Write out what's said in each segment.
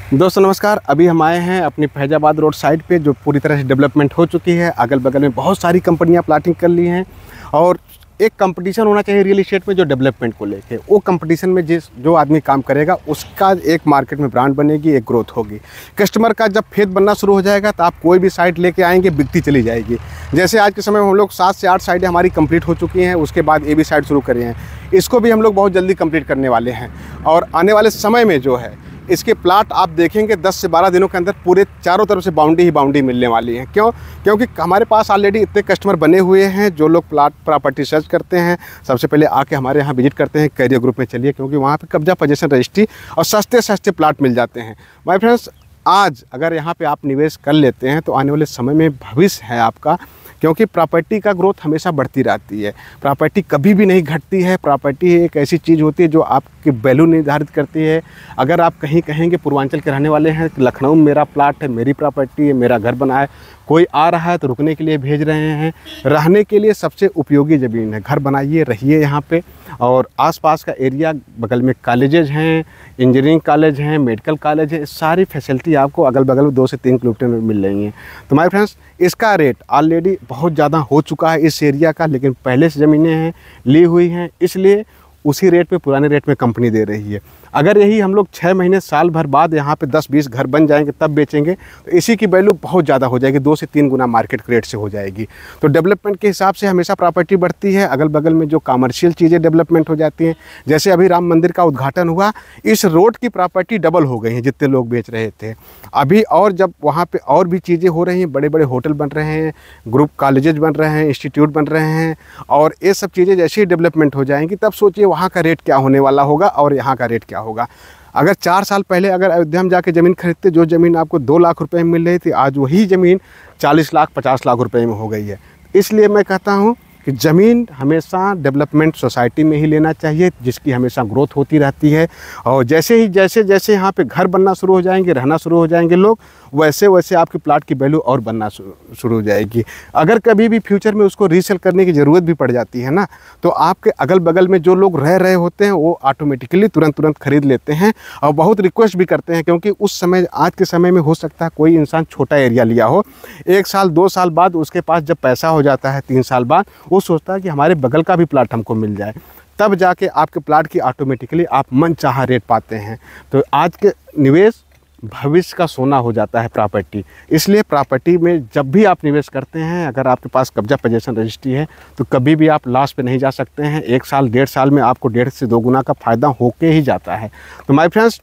दोस्तों नमस्कार। अभी हम आए हैं अपनी फैजाबाद रोड साइड पे, जो पूरी तरह से डेवलपमेंट हो चुकी है। अगल बगल में बहुत सारी कंपनियां प्लाटिंग कर ली हैं और एक कंपटीशन होना चाहिए रियल इस्टेट में जो डेवलपमेंट को लेके। वो कंपटीशन में जो आदमी काम करेगा उसका एक मार्केट में ब्रांड बनेगी, एक ग्रोथ होगी। कस्टमर का जब फेथ बनना शुरू हो जाएगा तो आप कोई भी साइट लेके आएंगे, बिकती चली जाएगी। जैसे आज के समय में हम लोग 7 से 8 साइटें हमारी कंप्लीट हो चुकी हैं। उसके बाद ये भी साइट शुरू करे हैं, इसको भी हम लोग बहुत जल्दी कंप्लीट करने वाले हैं। और आने वाले समय में जो है इसके प्लाट आप देखेंगे 10 से 12 दिनों के अंदर पूरे चारों तरफ से बाउंड्री ही बाउंड्री मिलने वाली है। क्यों? क्योंकि हमारे पास ऑलरेडी इतने कस्टमर बने हुए हैं जो लोग प्लाट प्रॉपर्टी सर्च करते हैं। सबसे पहले आके हमारे यहाँ विजिट करते हैं कैरियर ग्रुप में। चलिए, क्योंकि वहाँ पे कब्जा पोजीशन रजिस्ट्री और सस्ते सस्ते प्लाट मिल जाते हैं। माय फ्रेंड्स, आज अगर यहाँ पे आप निवेश कर लेते हैं तो आने वाले समय में भविष्य है आपका, क्योंकि प्रॉपर्टी का ग्रोथ हमेशा बढ़ती रहती है। प्रॉपर्टी कभी भी नहीं घटती है। प्रॉपर्टी एक ऐसी चीज़ होती है जो आपकी वैल्यू निर्धारित करती है। अगर आप कहीं कहेंगे पूर्वांचल के रहने वाले हैं, लखनऊ में मेरा प्लाट है, मेरी प्रॉपर्टी है, मेरा घर बना है, कोई आ रहा है तो रुकने के लिए भेज रहे हैं। रहने के लिए सबसे उपयोगी ज़मीन है। घर बनाइए, रहिए यहाँ पे। और आसपास का एरिया, बगल में कॉलेजेज हैं, इंजीनियरिंग कॉलेज हैं, मेडिकल कॉलेज है, सारी फैसिलिटी आपको अगल बगल में 2 से 3 किलोमीटर में मिल रही हैं। तो माय फ्रेंड्स, इसका रेट ऑलरेडी बहुत ज़्यादा हो चुका है इस एरिया का, लेकिन पहले से ज़मीनें हैं ली हुई हैं, इसलिए उसी रेट पे, पुराने रेट में कंपनी दे रही है। अगर यही हम लोग 6 महीने साल भर बाद यहाँ पे 10-20 घर बन जाएंगे तब बेचेंगे तो इसी की वैल्यू बहुत ज़्यादा हो जाएगी, 2 से 3 गुना मार्केट रेट से हो जाएगी। तो डेवलपमेंट के हिसाब से हमेशा प्रॉपर्टी बढ़ती है। अगल बगल में जो कमर्शियल चीज़ें डेवलपमेंट हो जाती हैं, जैसे अभी राम मंदिर का उद्घाटन हुआ, इस रोड की प्रॉपर्टी डबल हो गई है जितने लोग बेच रहे थे अभी। और जब वहाँ पर और भी चीज़ें हो रही हैं, बड़े बड़े होटल बन रहे हैं, ग्रुप कॉलेजेस बन रहे हैं, इंस्टीट्यूट बन रहे हैं, और ये सब चीज़ें जैसे ही डेवलपमेंट हो जाएंगी तब सोचिए वहाँ का रेट क्या होने वाला होगा और यहाँ का रेट क्या होगा। अगर 4 साल पहले अगर अयोध्या में जाके ज़मीन खरीदते, जो ज़मीन आपको 2 लाख रुपए में मिल रही थी, आज वही ज़मीन 40 लाख 50 लाख रुपए में हो गई है। इसलिए मैं कहता हूँ कि ज़मीन हमेशा डेवलपमेंट सोसाइटी में ही लेना चाहिए, जिसकी हमेशा ग्रोथ होती रहती है। और जैसे जैसे यहाँ पे घर बनना शुरू हो जाएंगे, रहना शुरू हो जाएंगे लोग, वैसे वैसे आपके प्लाट की वैल्यू और बनना शुरू हो जाएगी। अगर कभी भी फ्यूचर में उसको रीसेल करने की ज़रूरत भी पड़ जाती है ना, तो आपके अगल बगल में जो लोग रह रहे होते हैं वो ऑटोमेटिकली तुरंत खरीद लेते हैं और बहुत रिक्वेस्ट भी करते हैं। क्योंकि उस समय, आज के समय में हो सकता है कोई इंसान छोटा एरिया लिया हो, 1 साल 2 साल बाद उसके पास जब पैसा हो जाता है, 3 साल बाद, वो सोचता है कि हमारे बगल का भी प्लाट हमको मिल जाए, तब जाके आपके प्लाट की ऑटोमेटिकली आप मनचाहा रेट पाते हैं। तो आज के निवेश भविष्य का सोना हो जाता है प्रॉपर्टी। इसलिए प्रॉपर्टी में जब भी आप निवेश करते हैं, अगर आपके पास कब्जा पोजीशन रजिस्ट्री है तो कभी भी आप लॉस पे नहीं जा सकते हैं। 1 साल 1.5 साल में आपको 1.5 से 2 गुना का फ़ायदा होके ही जाता है। तो माय फ्रेंड्स,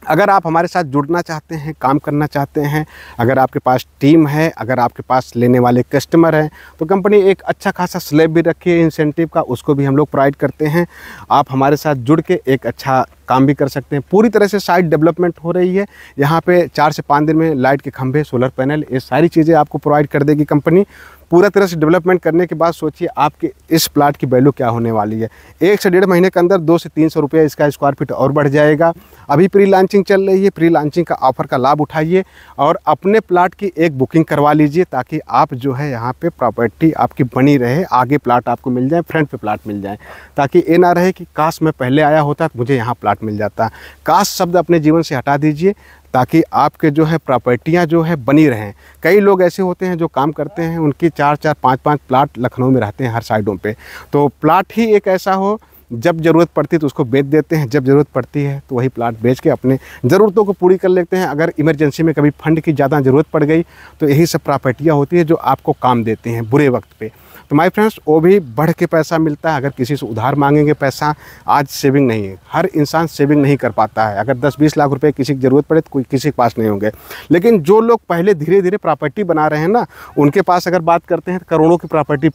अगर आप हमारे साथ जुड़ना चाहते हैं, काम करना चाहते हैं, अगर आपके पास टीम है, अगर आपके पास लेने वाले कस्टमर हैं, तो कंपनी एक अच्छा खासा स्लैब भी रखी है इंसेंटिव का, उसको भी हम लोग प्रोवाइड करते हैं। आप हमारे साथ जुड़ के एक अच्छा काम भी कर सकते हैं। पूरी तरह से साइट डेवलपमेंट हो रही है। यहाँ पे 4 से 5 दिन में लाइट के खंभे, सोलर पैनल, ये सारी चीज़ें आपको प्रोवाइड कर देगी कंपनी। पूरा तरह से डेवलपमेंट करने के बाद सोचिए आपके इस प्लाट की वैल्यू क्या होने वाली है। 1 से 1.5 महीने के अंदर 200 से 300 रुपये इसका स्क्वायर फीट और बढ़ जाएगा। अभी प्री लॉन्चिंग चल रही है, प्री लॉन्चिंग का ऑफ़र का लाभ उठाइए और अपने प्लाट की एक बुकिंग करवा लीजिए, ताकि आप जो है यहाँ पे प्रॉपर्टी आपकी बनी रहे, आगे प्लाट आपको मिल जाए, फ्रंट पे प्लाट मिल जाए, ताकि ये ना रहे कि काश मैं पहले आया होता तो मुझे यहाँ प्लाट मिल जाता। काश शब्द अपने जीवन से हटा दीजिए, ताकि आपके जो है प्रॉपर्टियाँ जो है बनी रहें। कई लोग ऐसे होते हैं जो काम करते हैं, उनकी 4-4 5-5 प्लाट लखनऊ में रहते हैं हर साइडों पे। तो प्लाट ही एक ऐसा हो, जब ज़रूरत पड़ती है तो उसको बेच देते हैं, जब ज़रूरत पड़ती है तो वही प्लाट बेच के अपने ज़रूरतों को पूरी कर लेते हैं। अगर इमरजेंसी में कभी फंड की ज़्यादा ज़रूरत पड़ गई तो यही सब प्रॉपर्टियाँ होती है जो आपको काम देती हैं बुरे वक्त पे। तो माय फ्रेंड्स, वो भी बढ़ के पैसा मिलता है। अगर किसी से उधार मांगेंगे पैसा, आज सेविंग नहीं है, हर इंसान सेविंग नहीं कर पाता है। अगर 10-20 लाख रुपए किसी की ज़रूरत पड़े तो कोई किसी के पास नहीं होंगे, लेकिन जो लोग पहले धीरे धीरे प्रॉपर्टी बना रहे हैं ना, उनके पास अगर बात करते हैं तो करोड़ों की प्रॉपर्टी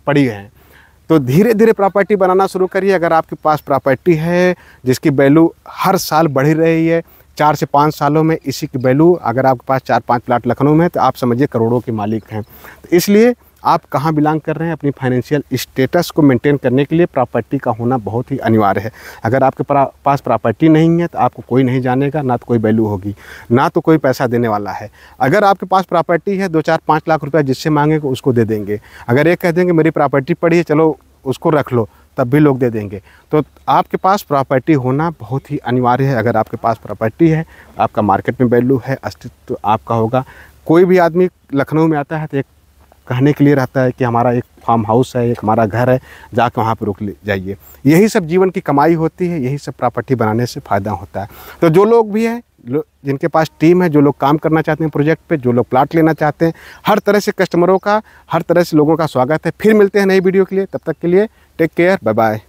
पड़ी है। तो धीरे धीरे प्रॉपर्टी बनाना शुरू करिए। अगर आपके पास प्रॉपर्टी है जिसकी वैल्यू हर साल बढ़ रही है, 4 से 5 सालों में इसी की वैल्यू, अगर आपके पास 4-5 प्लाट लखनऊ में है तो आप समझिए करोड़ों के मालिक हैं। तो इसलिए आप कहाँ बिलोंग कर रहे हैं, अपनी फाइनेंशियल स्टेटस को मेंटेन करने के लिए प्रॉपर्टी का होना बहुत ही अनिवार्य है। अगर आपके पास प्रॉपर्टी नहीं है तो आपको कोई नहीं जानेगा, ना तो कोई वैल्यू होगी, ना तो कोई पैसा देने वाला है। अगर आपके पास प्रॉपर्टी है, 2-4-5 लाख रुपया जिससे मांगेगा उसको दे देंगे। अगर एक कह देंगे मेरी प्रॉपर्टी पड़ी है, चलो उसको रख लो, तब भी लोग दे देंगे। तो आपके पास प्रॉपर्टी होना बहुत ही अनिवार्य है। अगर आपके पास प्रॉपर्टी है, आपका मार्केट में वैल्यू है, अस्तित्व आपका होगा। कोई भी आदमी लखनऊ में आता है तो एक कहने के लिए रहता है कि हमारा एक फार्म हाउस है, एक हमारा घर है, जाकर वहाँ पर रुक जाइए। यही सब जीवन की कमाई होती है, यही सब प्रॉपर्टी बनाने से फ़ायदा होता है। तो जो लोग भी हैं, जिनके पास टीम है, जो लोग काम करना चाहते हैं प्रोजेक्ट पे, जो लोग प्लाट लेना चाहते हैं, हर तरह से कस्टमरों का, हर तरह से लोगों का स्वागत है। फिर मिलते हैं नई वीडियो के लिए, तब तक के लिए टेक केयर, बाय बाय।